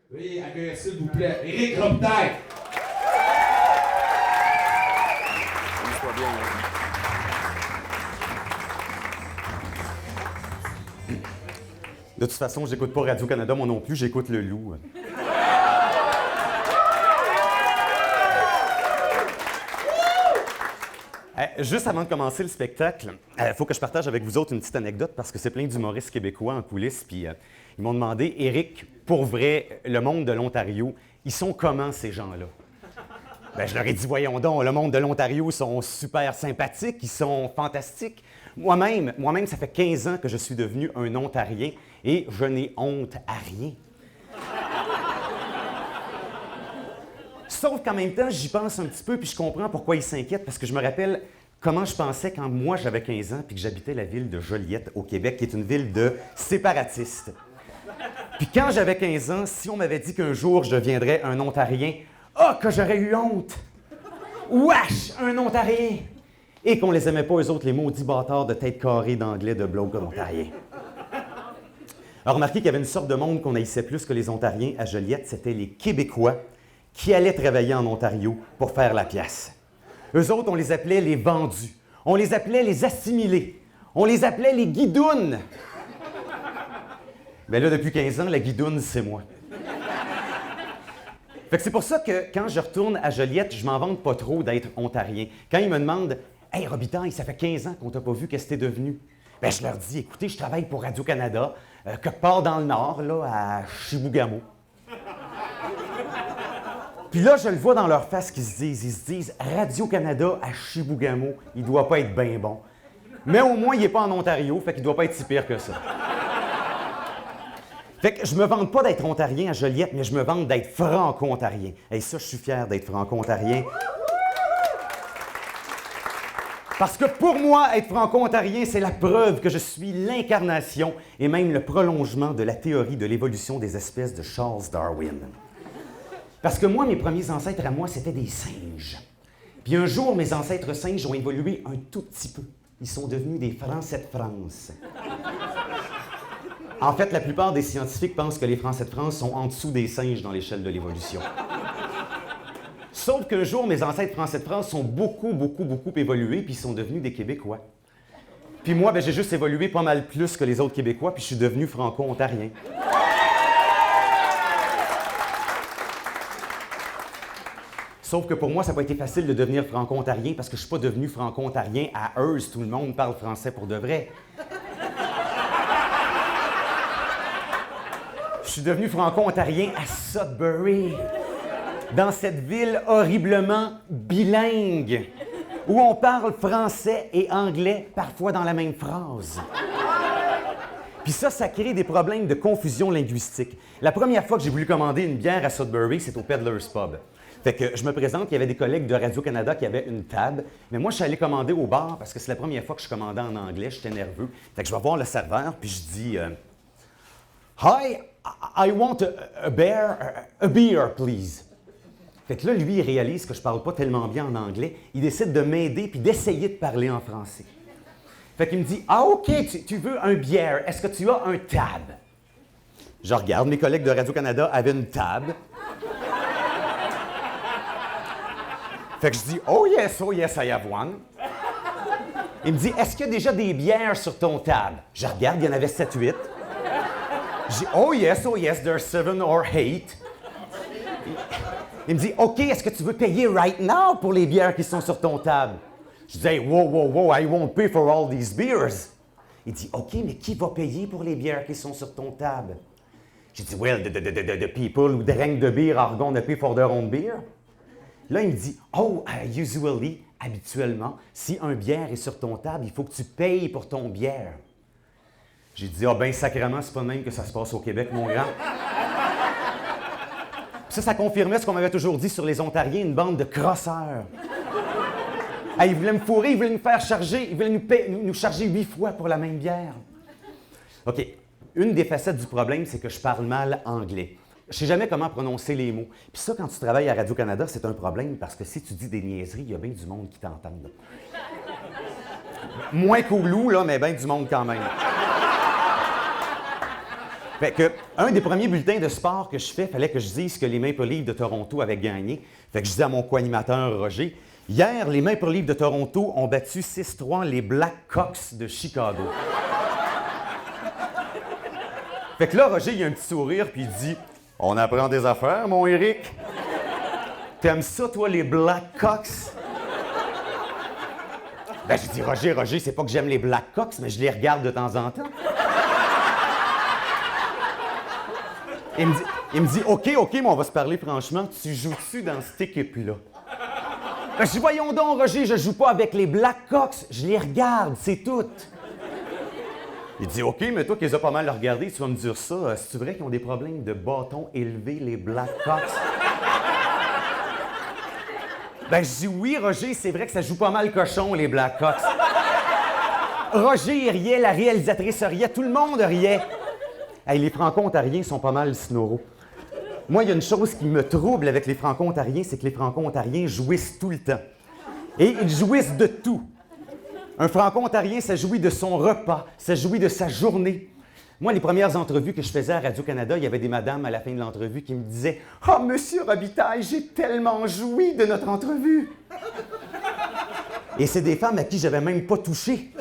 Veuillez accueillir, s'il vous plaît, Éric Robitaille. Amuse-toi bien, là. De toute façon, j'écoute pas Radio-Canada, moi non plus, j'écoute Le Loup. Juste avant de commencer le spectacle, il faut que je partage avec vous autres une petite anecdote parce que c'est plein d'humoristes québécois en coulisses. Puis ils m'ont demandé, Éric, pour vrai, le monde de l'Ontario, ils sont comment ces gens-là? Ben, je leur ai dit, voyons donc, le monde de l'Ontario, ils sont super sympathiques, ils sont fantastiques. Moi-même, ça fait 15 ans que je suis devenu un Ontarien et je n'ai honte à rien. Sauf qu'en même temps, j'y pense un petit peu puis je comprends pourquoi ils s'inquiètent parce que je me rappelle comment je pensais quand moi j'avais 15 ans puis que j'habitais la ville de Joliette au Québec, qui est une ville de séparatistes. Puis quand j'avais 15 ans, si on m'avait dit qu'un jour je deviendrais un Ontarien, que j'aurais eu honte! Wesh, un Ontarien! Et qu'on les aimait pas, eux autres, les maudits bâtards de tête carrée d'anglais de blocs ontariens. Alors, remarquez qu'il y avait une sorte de monde qu'on haïssait plus que les Ontariens à Joliette, c'était les Québécois qui allaient travailler en Ontario pour faire la pièce. Eux autres, on les appelait les vendus. On les appelait les assimilés. On les appelait les guidounes. Bien là, depuis 15 ans, la guidoune, c'est moi. Fait que c'est pour ça que quand je retourne à Joliette, je m'en vante pas trop d'être ontarien. Quand ils me demandent « Hey, Robitaille, ça fait 15 ans qu'on t'a pas vu, qu'est-ce que t'es devenu? » Bien, je leur dis « Écoutez, je travaille pour Radio-Canada, quelque part dans le nord, là, à Chibougamau. » Puis là, je le vois dans leur face qu'ils se disent « Radio-Canada à Chibougamau, il doit pas être bien bon. » Mais au moins, il n'est pas en Ontario, fait qu'il doit pas être si pire que ça. Fait que je me vante pas d'être ontarien à Joliette, mais je me vante d'être franco-ontarien. Et ça, je suis fier d'être franco-ontarien. Parce que pour moi, être franco-ontarien, c'est la preuve que je suis l'incarnation et même le prolongement de la théorie de l'évolution des espèces de Charles Darwin. Parce que moi, mes premiers ancêtres à moi, c'était des singes. Puis un jour, mes ancêtres singes ont évolué un tout petit peu. Ils sont devenus des Français de France. En fait, la plupart des scientifiques pensent que les Français de France sont en dessous des singes dans l'échelle de l'évolution. Sauf qu'un jour, mes ancêtres Français de France sont beaucoup évolués, puis ils sont devenus des Québécois. Puis moi, ben, j'ai juste évolué pas mal plus que les autres Québécois, puis je suis devenu franco-ontarien. Sauf que pour moi, ça n'a pas été facile de devenir franco-ontarien parce que je ne suis pas devenu franco-ontarien à Hearst, tout le monde parle français pour de vrai. Je suis devenu franco-ontarien à Sudbury, dans cette ville horriblement bilingue, où on parle français et anglais parfois dans la même phrase. Puis ça crée des problèmes de confusion linguistique. La première fois que j'ai voulu commander une bière à Sudbury, c'est au Peddler's Pub. Fait que je me présente, il y avait des collègues de Radio-Canada qui avaient une table, mais moi, je suis allé commander au bar parce que c'est la première fois que je commandais en anglais, j'étais nerveux. Fait que je vais voir le serveur, puis je dis « Hi, I want a beer, please. » Fait que là, lui, il réalise que je parle pas tellement bien en anglais. Il décide de m'aider puis d'essayer de parler en français. Fait qu'il me dit « Ah, OK, tu veux un bière. Est-ce que tu as un tab? » Je regarde, mes collègues de Radio-Canada avaient une table. Fait que je dis « Oh yes, I have one. » Il me dit « Est-ce qu'il y a déjà des bières sur ton tab? » Je regarde, il y en avait 7-8. Je dis « Oh yes, there's 7 or 8. » Il me dit « OK, est-ce que tu veux payer right now pour les bières qui sont sur ton table? » Je dis hey, « Wow, I won't pay for all these beers. » Il dit « OK, mais qui va payer pour les bières qui sont sur ton table? » J'ai dit « Well, the people who drink the beer are gonna pay for their own beer. » Là, il me dit « Oh, usually, habituellement, si un bière est sur ton table, il faut que tu payes pour ton bière. » J'ai dit « Ah ben sacrément, c'est pas de même que ça se passe au Québec, mon grand. » Ça confirmait ce qu'on m'avait toujours dit sur les Ontariens, une bande de crosseurs. Ils voulaient me fourrer, ils voulaient nous faire charger, ils voulaient nous charger 8 fois pour la même bière. OK. Une des facettes du problème, c'est que je parle mal anglais. Je ne sais jamais comment prononcer les mots. Puis ça, quand tu travailles à Radio-Canada, c'est un problème parce que si tu dis des niaiseries, il y a bien du monde qui t'entend. Moins coolou, là, mais bien du monde quand même. Fait que, un des premiers bulletins de sport que je fais, fallait que je dise que les Maple Leafs de Toronto avaient gagné. Fait que je disais à mon co-animateur Roger, hier, les Maple Leafs de Toronto ont battu 6-3 les Blackhawks de Chicago. Fait que là, Roger, il a un petit sourire, puis il dit « On apprend des affaires, mon Éric. T'aimes ça, toi, les Blackhawks? » Ben, j'ai dit « Roger, c'est pas que j'aime les Blackhawks, mais je les regarde de temps en temps. » Il me dit OK, mais on va se parler franchement. Tu joues-tu dans cette équipe-là? Ben, je dis, voyons donc, Roger, je joue pas avec les Blackhawks. Je les regarde, c'est tout. Il dit OK, mais toi qui les as pas mal regardés, tu vas me dire ça. C'est vrai qu'ils ont des problèmes de bâton élevés, les Blackhawks? Ben, je dis oui, Roger, c'est vrai que ça joue pas mal cochon, les Blackhawks. Roger, il riait, la réalisatrice riait, tout le monde riait. Hey, les Franco-Ontariens sont pas mal snoraux. Moi, il y a une chose qui me trouble avec les Franco-Ontariens, c'est que les Franco-Ontariens jouissent tout le temps. Et ils jouissent de tout. Un Franco-Ontarien, ça jouit de son repas, ça jouit de sa journée. Moi, les premières entrevues que je faisais à Radio-Canada, il y avait des madames à la fin de l'entrevue qui me disaient « Oh, Monsieur Robitaille, j'ai tellement joui de notre entrevue! » Et c'est des femmes à qui j'avais même pas touché.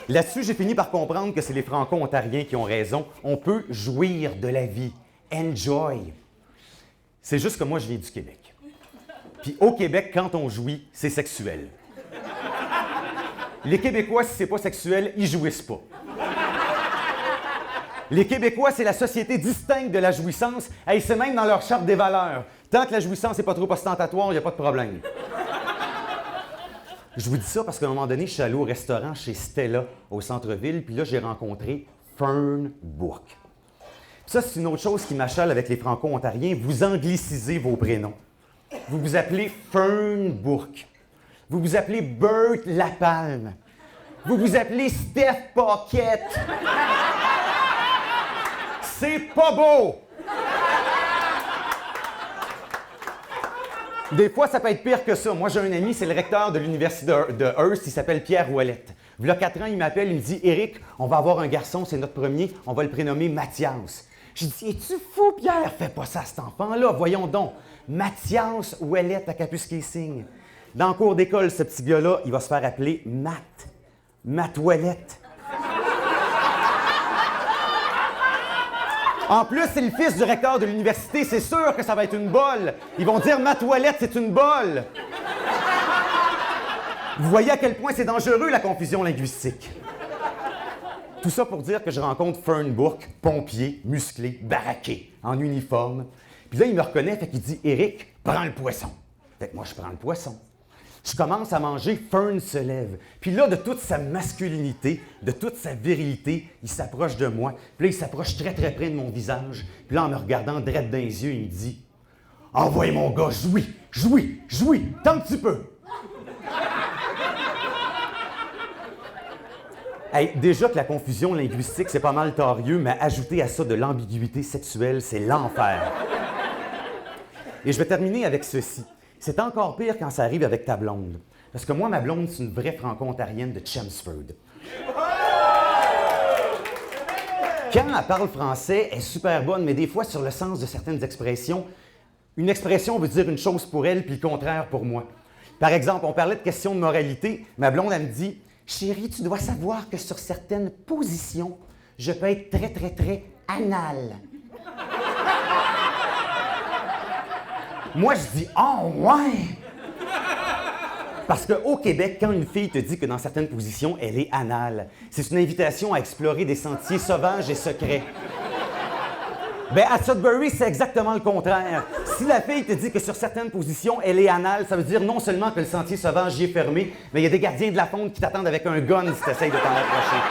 Là-dessus, j'ai fini par comprendre que c'est les Franco-Ontariens qui ont raison. On peut jouir de la vie. Enjoy. C'est juste que moi, je viens du Québec. Puis au Québec, quand on jouit, c'est sexuel. Les Québécois, si c'est pas sexuel, ils jouissent pas. Les Québécois, c'est la société distincte de la jouissance. Hey, c'est même dans leur charte des valeurs. Tant que la jouissance n'est pas trop ostentatoire, il n'y a pas de problème. Je vous dis ça parce qu'à un moment donné, je suis allé au restaurant chez Stella, au centre-ville, puis là, j'ai rencontré Fern Bourque. Puis ça, c'est une autre chose qui m'achale avec les Franco-Ontariens. Vous anglicisez vos prénoms. Vous vous appelez Fern Bourque. Vous vous appelez Bert Lapalme. Vous vous appelez Steph Paquette. C'est pas beau! Des fois, ça peut être pire que ça. Moi, j'ai un ami, c'est le recteur de l'université de Hearst, il s'appelle Pierre Ouellette. Il y a 4 ans, il m'appelle, il me dit « Éric, on va avoir un garçon, c'est notre premier, on va le prénommer Mathias. » Je dis « Es-tu fou, Pierre? Fais pas ça à cet enfant-là, voyons donc. Mathias Ouellette à Capus-Kissing. Dans le cours d'école, ce petit gars-là, il va se faire appeler Matt Ouellette. En plus, c'est le fils du recteur de l'université. C'est sûr que ça va être une bolle. Ils vont dire « Ma toilette, c'est une bolle. » Vous voyez à quel point c'est dangereux, la confusion linguistique. Tout ça pour dire que je rencontre Fern Bourque, pompier, musclé, baraqué, en uniforme. Puis là, il me reconnaît, fait qu'il dit « Éric, prends le poisson. » Fait que moi, je prends le poisson. Je commence à manger, Fern se lève. Puis là, de toute sa masculinité, de toute sa virilité, il s'approche de moi. Puis là, il s'approche très, très près de mon visage. Puis là, en me regardant droit dans les yeux, il me dit « Envoie mon gars, jouis, tant que tu peux. » Hey, déjà que la confusion linguistique, c'est pas mal torieux, mais ajouter à ça de l'ambiguïté sexuelle, c'est l'enfer. Et je vais terminer avec ceci. C'est encore pire quand ça arrive avec ta blonde. Parce que moi, ma blonde, c'est une vraie franco-ontarienne de Chelmsford. Quand elle parle français, elle est super bonne, mais des fois, sur le sens de certaines expressions, une expression veut dire une chose pour elle, puis le contraire pour moi. Par exemple, on parlait de questions de moralité. Ma blonde, elle me dit « Chérie, tu dois savoir que sur certaines positions, je peux être très, très, très anal. » Moi, je dis « Oh, ouais! » Parce qu'au Québec, quand une fille te dit que dans certaines positions, elle est anale, c'est une invitation à explorer des sentiers sauvages et secrets. Bien, à Sudbury, c'est exactement le contraire. Si la fille te dit que sur certaines positions, elle est anale, ça veut dire non seulement que le sentier sauvage y est fermé, mais il y a des gardiens de la faune qui t'attendent avec un gun si tu essaies de t'en approcher.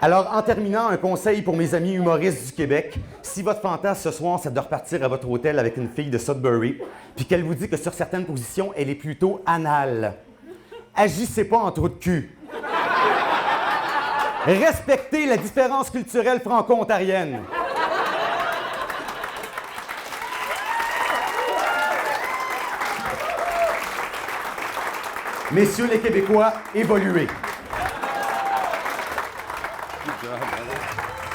Alors, en terminant, un conseil pour mes amis humoristes du Québec. Si votre fantasme ce soir, c'est de repartir à votre hôtel avec une fille de Sudbury, puis qu'elle vous dit que sur certaines positions, elle est plutôt anale, agissez pas en trou de cul. Respectez la différence culturelle franco-ontarienne. Messieurs les Québécois, évoluez. job, brother.